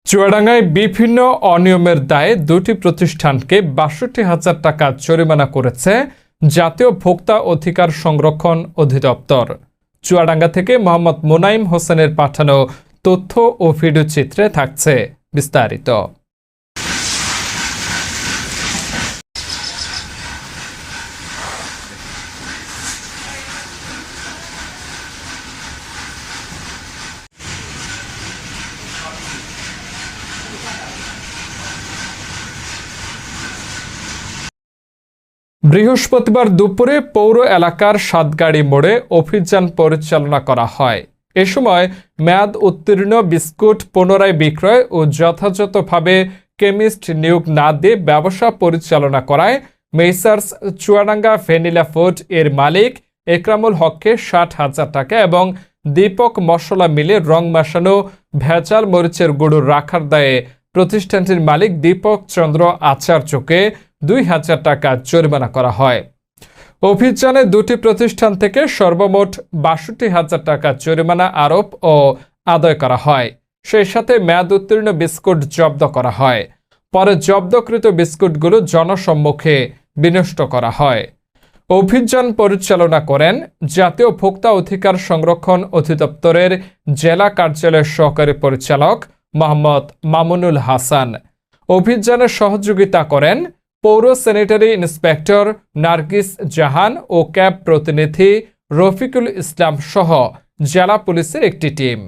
চুয়াডাঙ্গায় বিভিন্ন অনিয়মের দায়ে দুটি প্রতিষ্ঠানকে ৬২,০০০ টাকা জরিমানা করেছে জাতীয় ভোক্তা অধিকার সংরক্ষণ অধিদপ্তর। চুয়াডাঙ্গা থেকে মোহাম্মদ মোনাইম হোসেনের পাঠানো তথ্য ও ভিডিও চিত্রে থাকছে বিস্তারিত। বৃহস্পতিবার দুপুরে পৌর এলাকার সাতগাড়ি মোড়ে অভিযান পরিচালনা করা হয়। এ সময় মেয়াদ উত্তীর্ণ বিস্কুট পুনরায় বিক্রয় ও যথাযথভাবে কেমিস্ট নিয়োগ না দিয়ে ব্যবসা পরিচালনা করায় মেসার্স চুয়াডাঙ্গা ভ্যানিলা ফুড এর মালিক একরামুল হককে ৬০,০০০ টাকা এবং দীপক মশলা মিলে রং মেশানো ভেজাল মরিচের গুঁড়ো রাখার দায়ে প্রতিষ্ঠানটির মালিক দীপক চন্দ্র আচার্যকে ২,০০০ টাকা জরিমানা করা হয়। অভিযানে দুটি প্রতিষ্ঠান থেকে সর্বমোট ৬২,০০০ টাকা জরিমানা আরোপ ও আদায় করা হয়। সেই সাথে মেয়াদ উত্তীর্ণ বিস্কুট জব্দ করা হয়। পরে জব্দকৃত বিস্কুটগুলো জনসম্মুখে বিনষ্ট করা হয়। অভিযান পরিচালনা করেন জাতীয় ভোক্তা অধিকার সংরক্ষণ অধিদপ্তরের জেলা কার্যালয়ের সহকারী পরিচালক মোহাম্মদ মামুনুল হাসান। অভিযানে সহযোগিতা করেন পৌর স্যানিটারি ইন্সপেক্টর নার্গিস জাহান ও ক্যাব প্রতিনিধি রফিকুল ইসলাম সহ জেলা পুলিশের একটি টিম।